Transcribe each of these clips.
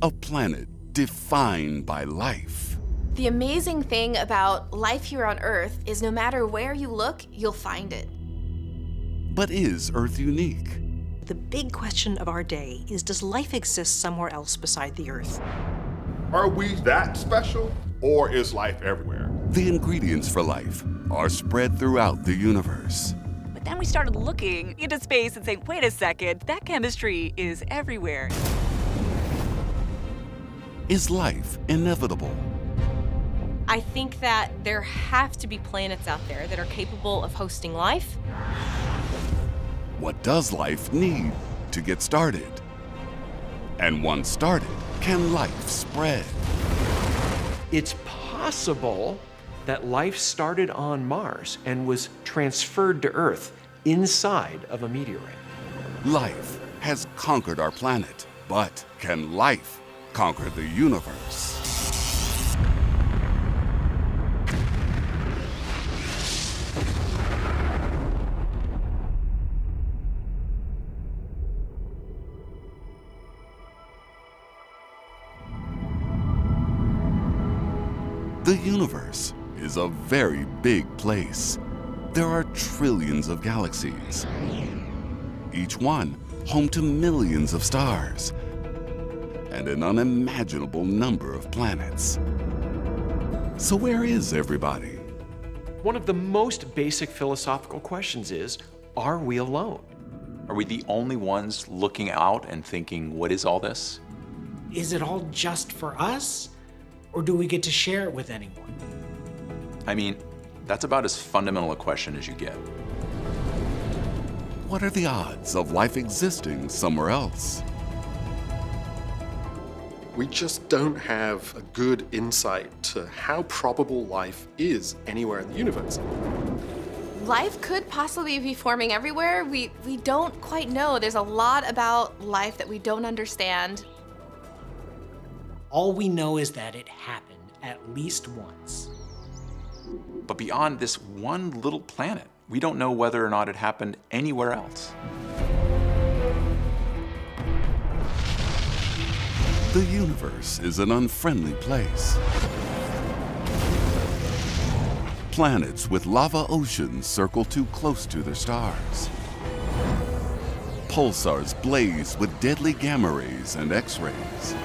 A planet defined by life. The amazing thing about life here on Earth is no matter where you look, you'll find it. But is Earth unique? The big question of our day is, does life exist somewhere else beside the Earth? Are we that special, or is life everywhere? The ingredients for life are spread throughout the universe. But then we started looking into space and saying, wait a second, that chemistry is everywhere. Is life inevitable? I think that there have to be planets out there that are capable of hosting life. What does life need to get started? And once started, can life spread? It's possible that life started on Mars and was transferred to Earth inside of a meteorite. Life has conquered our planet, but can life conquer the universe? The universe is a very big place. There are trillions of galaxies, each one home to millions of stars and an unimaginable number of planets. So where is everybody? One of the most basic philosophical questions is, are we alone? Are we the only ones looking out and thinking, what is all this? Is it all just for us? Or do we get to share it with anyone? I mean, that's about as fundamental a question as you get. What are the odds of life existing somewhere else? We just don't have a good insight to how probable life is anywhere in the universe. Life could possibly be forming everywhere. We don't quite know. There's a lot about life that we don't understand. All we know is that it happened at least once. But beyond this one little planet, we don't know whether or not it happened anywhere else. The universe is an unfriendly place. Planets with lava oceans circle too close to their stars. Pulsars blaze with deadly gamma rays and X-rays.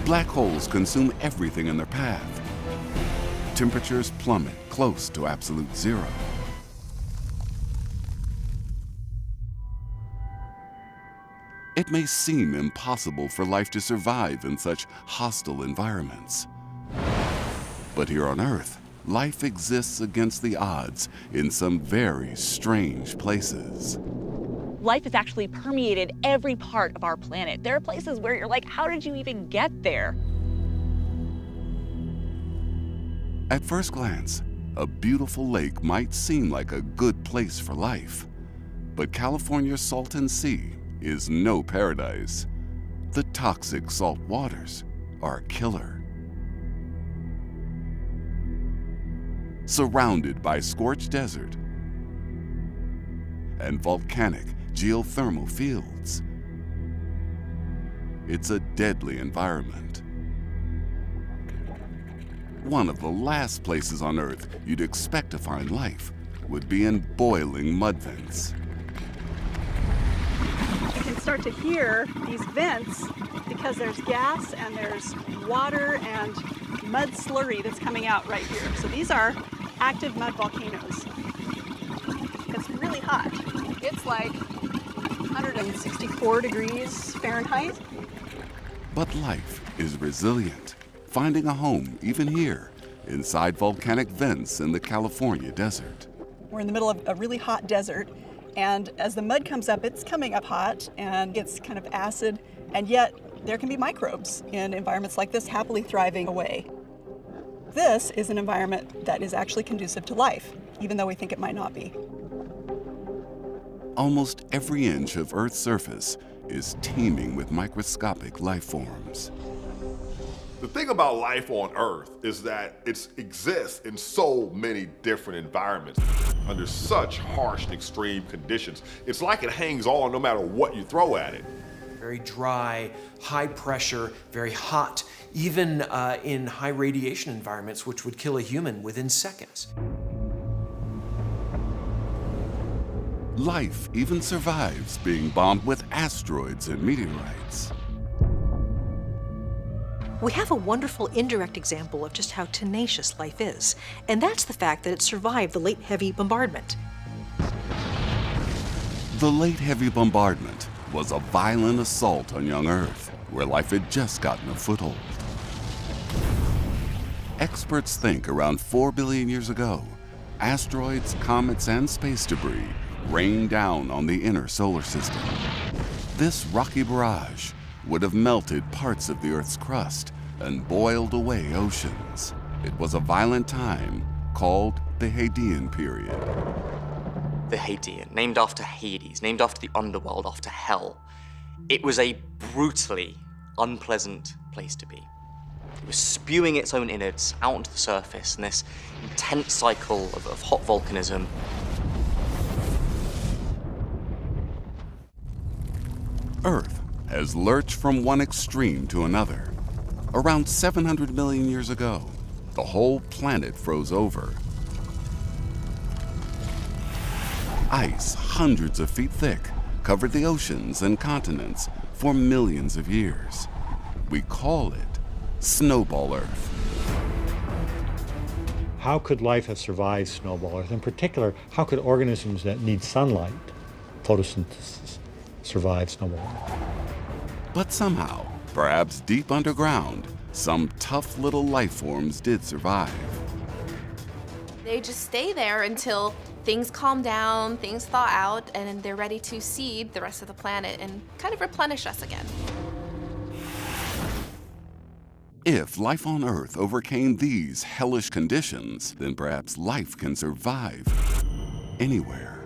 Black holes consume everything in their path. Temperatures plummet close to absolute zero. It may seem impossible for life to survive in such hostile environments. But here on Earth, life exists against the odds in some very strange places. Life has actually permeated every part of our planet. There are places where you're like, how did you even get there? At first glance, a beautiful lake might seem like a good place for life. But California's Salton Sea is no paradise. The toxic salt waters are a killer. Surrounded by scorched desert and volcanic geothermal fields, it's a deadly environment. One of the last places on Earth you'd expect to find life would be in boiling mud vents. You can start to hear these vents because there's gas and there's water and mud slurry that's coming out right here. So these are active mud volcanoes. It's really hot. It's like 164 degrees Fahrenheit. But life is resilient, finding a home even here, inside volcanic vents in the California desert. We're in the middle of a really hot desert, and as the mud comes up, it's coming up hot and gets kind of acid, and yet there can be microbes in environments like this happily thriving away. This is an environment that is actually conducive to life, even though we think it might not be. Almost every inch of Earth's surface is teeming with microscopic life forms. The thing about life on Earth is that it exists in so many different environments under such harsh and extreme conditions. It's like it hangs on no matter what you throw at it. very dry, high pressure, very hot, even in high radiation environments, which would kill a human within seconds. Life even survives being bombed with asteroids and meteorites. We have a wonderful indirect example of just how tenacious life is, and that's the fact that it survived the late heavy bombardment. The late heavy bombardment was a violent assault on young Earth, where life had just gotten a foothold. Experts think around 4 billion years ago, asteroids, comets, and space debris rained down on the inner solar system. This rocky barrage would have melted parts of the Earth's crust and boiled away oceans. It was a violent time called the Hadean period. The Hadean, named after Hades, named after the underworld, after hell. It was a brutally unpleasant place to be. It was spewing its own innards out onto the surface in this intense cycle of hot volcanism. Earth has lurched from one extreme to another. Around 700 million years ago, the whole planet froze over. Ice hundreds of feet thick covered the oceans and continents for millions of years. We call it Snowball Earth. How could life have survived Snowball Earth? In particular, how could organisms that need sunlight, photosynthesis, survive Snowball Earth? But somehow, perhaps deep underground, some tough little life forms did survive. They just stay there until things calm down, things thaw out, and they're ready to seed the rest of the planet and kind of replenish us again. If life on Earth overcame these hellish conditions, then perhaps life can survive anywhere.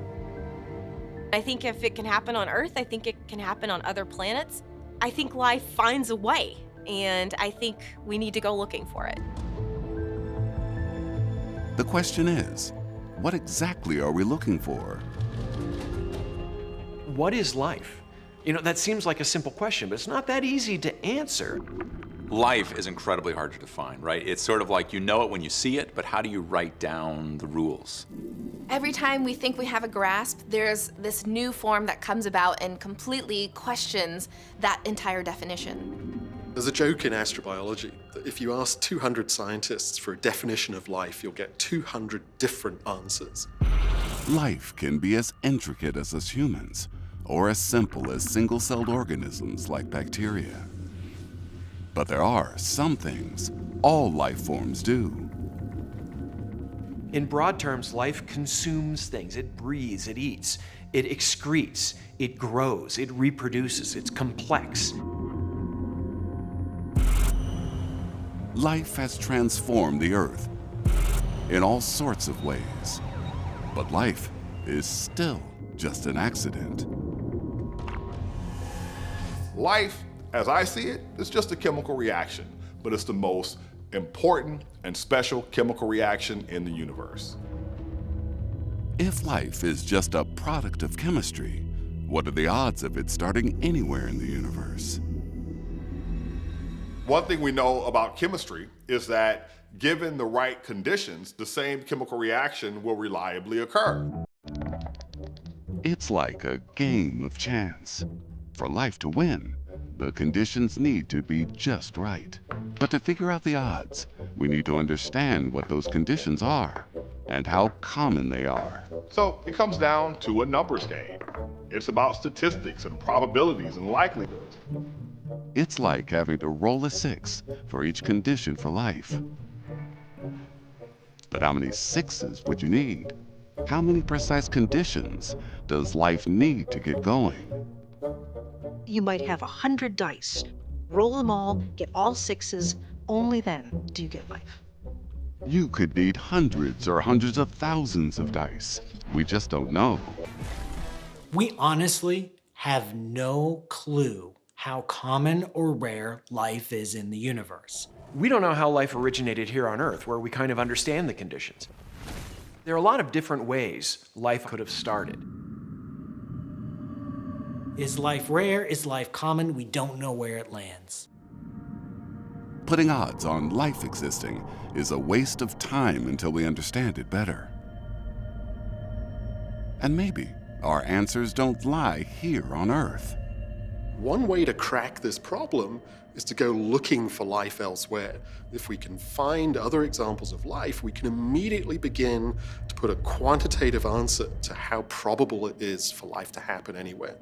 I think if it can happen on Earth, I think it can happen on other planets. I think life finds a way, and I think we need to go looking for it. The question is, what exactly are we looking for? What is life? You know, that seems like a simple question, but it's not that easy to answer. Life is incredibly hard to define, right? It's sort of like you know it when you see it, but how do you write down the rules? Every time we think we have a grasp, there's this new form that comes about and completely questions that entire definition. There's a joke in astrobiology that if you ask 200 scientists for a definition of life, you'll get 200 different answers. Life can be as intricate as us humans, or as simple as single-celled organisms like bacteria. But there are some things all life forms do. In broad terms, life consumes things. It breathes, it eats, it excretes, it grows, it reproduces, it's complex. Life has transformed the Earth in all sorts of ways. But life is still just an accident. Life, as I see it, is just a chemical reaction, but it's the most important and special chemical reaction in the universe. If life is just a product of chemistry, what are the odds of it starting anywhere in the universe? One thing we know about chemistry is that given the right conditions, the same chemical reaction will reliably occur. It's like a game of chance. For life to win, the conditions need to be just right. But to figure out the odds, we need to understand what those conditions are and how common they are. So it comes down to a numbers game. It's about statistics and probabilities and likelihoods. It's like having to roll a 6 for each condition for life. But how many 6s would you need? How many precise conditions does life need to get going? You might have 100 dice. Roll them all, get all 6s, only then do you get life. You could need hundreds or hundreds of thousands of dice. We just don't know. We honestly have no clue how common or rare life is in the universe. We don't know how life originated here on Earth, where we kind of understand the conditions. There are a lot of different ways life could have started. Is life rare? Is life common? We don't know where it lands. Putting odds on life existing is a waste of time until we understand it better. And maybe our answers don't lie here on Earth. One way to crack this problem is to go looking for life elsewhere. If we can find other examples of life, we can immediately begin to put a quantitative answer to how probable it is for life to happen anywhere.